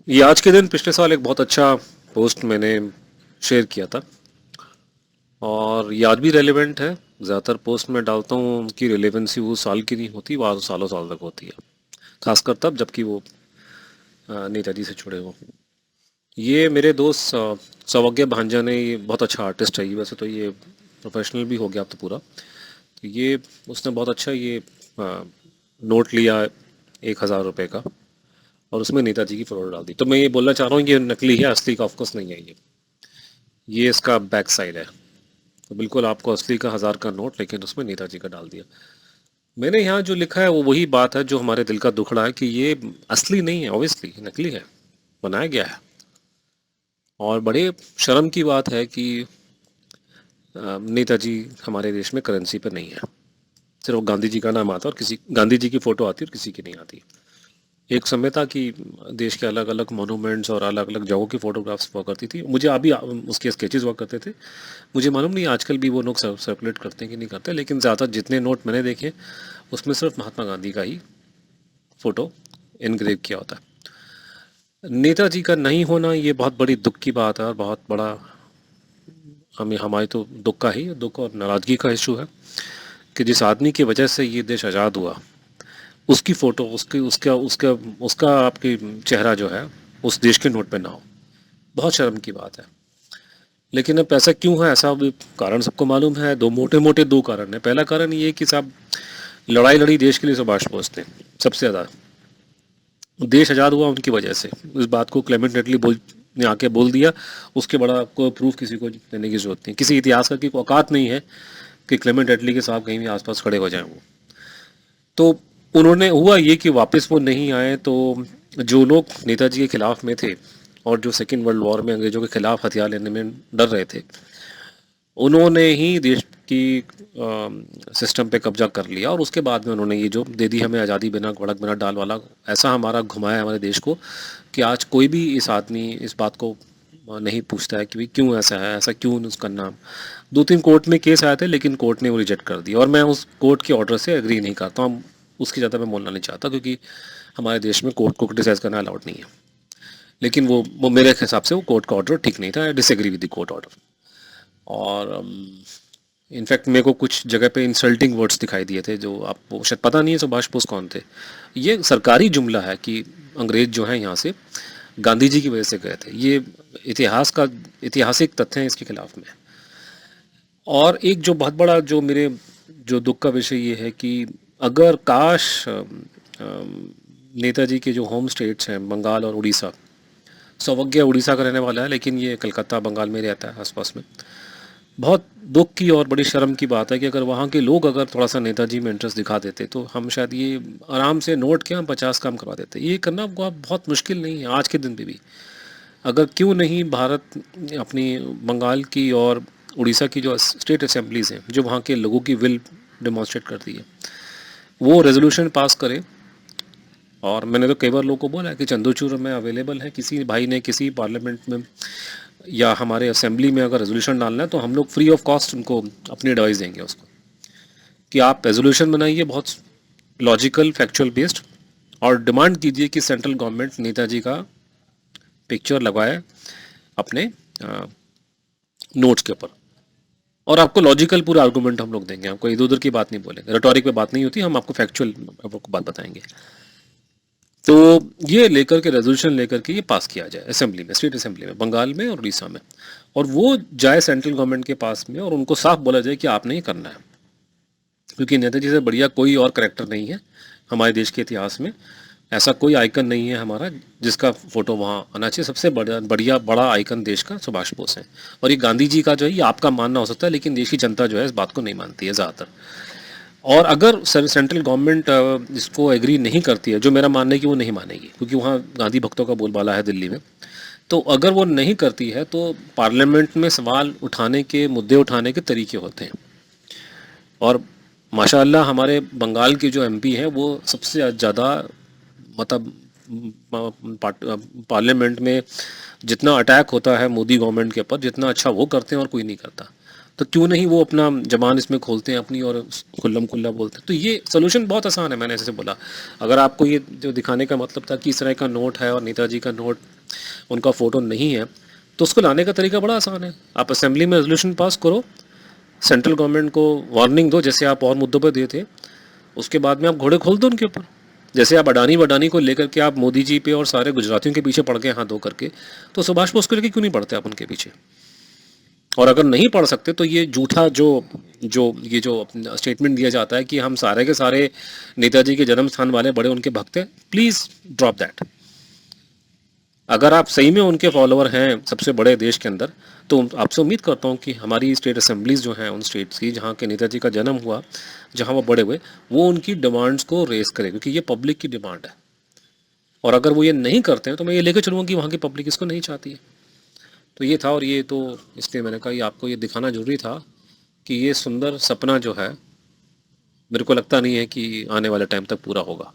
ये आज के दिन पिछले साल एक बहुत अच्छा पोस्ट मैंने शेयर किया था और ये आज भी रेलेवेंट है। ज़्यादातर पोस्ट मैं डालता हूँ, उनकी रिलेवेंसी वो साल की नहीं होती, वो सालों साल तक होती है। खासकर तब जबकि वो नेताजी से जुड़े हो। ये मेरे दोस्त सौभाग्य भांजा ने, ये बहुत अच्छा आर्टिस्ट है। ये वैसे तो ये प्रोफेशनल भी हो गया अब तो पूरा। तो ये उसने बहुत अच्छा ये नोट लिया 1,000 रुपये का और उसमें नेताजी की फोटो डाल दी। तो मैं ये बोलना चाह रहा हूँ, ये नकली है, असली का ऑफकोर्स नहीं है। ये इसका बैक साइड है। तो बिल्कुल आपको असली का 1,000 का नोट, लेकिन उसमें नेताजी का डाल दिया। मैंने यहाँ जो लिखा है वो वही बात है जो हमारे दिल का दुखड़ा है कि ये असली नहीं है, ऑब्वियसली नकली है, बनाया गया है। और बड़े शर्म की बात है कि नेताजी हमारे देश में करेंसी पे नहीं है। सिर्फ गांधी जी का नाम आता है और किसी गांधी जी की फोटो आती है और किसी की नहीं आती। एक समय था कि देश के अलग अलग मोनूमेंट्स और अलग अलग जगहों की फोटोग्राफ्स हुआ करती थी। मुझे अभी उसके स्केचेस हुआ करते थे। मुझे मालूम नहीं आजकल भी वो लोग सर्कुलेट करते हैं कि नहीं करते, लेकिन ज़्यादा जितने नोट मैंने देखे उसमें सिर्फ महात्मा गांधी का ही फोटो इनग्रेव किया होता है। नेताजी का नहीं होना ये बहुत बड़ी दुख की बात है और बहुत बड़ा हमें हमारे तो दुख का ही दुख और नाराज़गी का इशू है कि जिस आदमी की वजह से ये देश आज़ाद हुआ उसकी फ़ोटो, उसकी उसका उसका उसका आपकी चेहरा जो है उस देश के नोट पे ना हो। बहुत शर्म की बात है। लेकिन अब ऐसा क्यों है? ऐसा भी कारण सबको मालूम है। दो मोटे मोटे दो कारण है। पहला कारण ये है कि साहब लड़ाई लड़ी देश के लिए सुभाष बोस ने सबसे ज़्यादा। देश आज़ाद हुआ उनकी वजह से। इस बात को क्लेमेंट एटली बोल ने आके बोल दिया। उसके बड़ा आपको प्रूफ किसी को देने की जरूरत नहीं। किसी इतिहासकार की औकात नहीं है कि क्लेमेंट एटली के साहब कहीं भी आसपास खड़े हो जाएं वो। तो उन्होंने हुआ ये कि वापस वो नहीं आए। तो जो लोग नेताजी के खिलाफ में थे और जो सेकेंड वर्ल्ड वॉर में अंग्रेजों के खिलाफ हथियार लेने में डर रहे थे, उन्होंने ही देश की सिस्टम पे कब्जा कर लिया और उसके बाद में उन्होंने ये जो दे दी हमें आज़ादी, बिना कड़क बिना डाल वाला। ऐसा हमारा घुमाया हमारे देश को कि आज कोई भी इस आदमी इस बात को नहीं पूछता है कि भाई क्यों ऐसा है, ऐसा क्यों उसका नाम। दो तीन कोर्ट में केस आए थे लेकिन कोर्ट ने वो रिजेक्ट कर दिया और मैं उस कोर्ट के ऑर्डर से एग्री नहीं करता हूँ। उसकी ज़्यादा मैं बोलना नहीं चाहता क्योंकि हमारे देश में कोर्ट को क्रिटिसाइज़ करना अलाउड नहीं है। लेकिन वो मेरे हिसाब से वो कोर्ट का ऑर्डर ठीक नहीं था। I disagree with the court order. और इनफैक्ट मेरे को कुछ जगह पे इंसल्टिंग वर्ड्स दिखाई दिए थे जो आपको शायद पता नहीं है सुभाष बोस कौन थे। ये सरकारी जुमला है कि अंग्रेज जो है यहाँ से गांधी जी की वजह से गए थे। ये इतिहास का ऐतिहासिक तथ्य है इसके खिलाफ में। और एक जो बहुत बड़ा जो मेरे जो दुख का विषय ये है कि अगर काश नेताजी के जो होम स्टेट्स हैं बंगाल और उड़ीसा। सौभाग्य उड़ीसा का रहने वाला है लेकिन ये कलकत्ता बंगाल में रहता है आसपास में। बहुत दुख की और बड़ी शर्म की बात है कि अगर वहाँ के लोग अगर थोड़ा सा नेताजी में इंटरेस्ट दिखा देते तो हम शायद ये आराम से नोट के हम 50 काम करवा देते। ये करना बहुत मुश्किल नहीं है आज के दिन पे भी। अगर क्यों नहीं भारत अपनी बंगाल की और उड़ीसा की जो स्टेट असेंबलीज़ हैं जो वहाँ के लोगों की विल डिमॉन्स्ट्रेट करती है, वो रेजोल्यूशन पास करे। और मैंने तो कई बार लोगों को बोला है कि चंद्रचूड़ में अवेलेबल है, किसी भाई ने किसी पार्लियामेंट में या हमारे असेंबली में अगर रेजोल्यूशन डालना है तो हम लोग फ्री ऑफ कॉस्ट उनको अपनी एडवाइस देंगे उसको कि आप रेजोल्यूशन बनाइए बहुत लॉजिकल फैक्चुअल बेस्ड और डिमांड कीजिए कि सेंट्रल गवर्नमेंट नेताजी का पिक्चर लगाए अपने नोट्स के ऊपर। और आपको लॉजिकल पूरा आर्गूमेंट हम लोग देंगे, आपको इधर उधर की बात नहीं बोलेंगे, रेटोरिक पे बात नहीं होती, हम आपको फैक्चुअल आपको बात बताएंगे। तो ये लेकर के रेजोल्यूशन लेकर के ये पास किया जाए असेंबली में, स्टेट असेंबली में, बंगाल में और उड़ीसा में। और वो जाए सेंट्रल गवर्नमेंट के पास में और उनको साफ बोला जाए कि आपने ये करना है। क्योंकि नेताजी से बढ़िया कोई और करेक्टर नहीं है हमारे देश के इतिहास में। ऐसा कोई आइकन नहीं है हमारा जिसका फोटो वहाँ आना चाहिए। सबसे बढ़िया बड़ा आइकन देश का सुभाष बोस है। और ये गांधी जी का जो है ये आपका मानना हो सकता है लेकिन देश की जनता जो है इस बात को नहीं मानती है ज़्यादातर। और अगर सेंट्रल गवर्नमेंट इसको एग्री नहीं करती है, जो मेरा मानना है कि वो नहीं मानेगी क्योंकि वहाँ गांधी भक्तों का बोलबाला है दिल्ली में। तो अगर वो नहीं करती है तो पार्लियामेंट में सवाल उठाने के, मुद्दे उठाने के तरीके होते हैं। और माशाल्लाह हमारे बंगाल के जो एमपी हैं वो सबसे ज़्यादा मतलब पार्लियामेंट में जितना अटैक होता है मोदी गवर्नमेंट के ऊपर, जितना अच्छा वो करते हैं और कोई नहीं करता। तो क्यों नहीं वो अपना ज़बान इसमें खोलते हैं अपनी और खुल्लम खुल्ला बोलते हैं। तो ये सोल्यूशन बहुत आसान है, मैंने जैसे बोला। अगर आपको ये जो दिखाने का मतलब था कि इस तरह का नोट है और नेताजी का नोट, उनका फ़ोटो नहीं है, तो उसको लाने का तरीका बड़ा आसान है। आप असेंबली में रेजोल्यूशन पास करो, सेंट्रल गवर्नमेंट को वार्निंग दो, जैसे आप और मुद्दों पर दिए थे। उसके बाद में आप घोड़े खोल दो उनके ऊपर। जैसे आप अडानी वडानी को लेकर के आप मोदी जी पे और सारे गुजरातियों के पीछे पड़ गए हाथ धो करके, तो सुभाष बोस को लेकर क्यों नहीं पड़ते आप उनके पीछे? और अगर नहीं पढ़ सकते तो ये झूठा जो जो ये जो स्टेटमेंट दिया जाता है कि हम सारे के सारे नेताजी के जन्म स्थान वाले बड़े उनके भक्त हैं, प्लीज़ ड्रॉप दैट। अगर आप सही में उनके फॉलोअर हैं सबसे बड़े देश के अंदर, तो आपसे उम्मीद करता हूँ कि हमारी स्टेट असेंबलीज़ जो हैं उन स्टेट्स की जहाँ के नेताजी का जन्म हुआ, जहाँ वो बड़े हुए, वो उनकी डिमांड्स को रेस करें, क्योंकि ये पब्लिक की डिमांड है। और अगर वो ये नहीं करते हैं तो मैं ये लेकर चलूँगा कि वहाँ की पब्लिक इसको नहीं चाहती है। तो ये था, और ये तो इसलिए मैंने कहा ये आपको ये दिखाना ज़रूरी था कि ये सुंदर सपना जो है, मेरे को लगता नहीं है कि आने वाले टाइम तक पूरा होगा।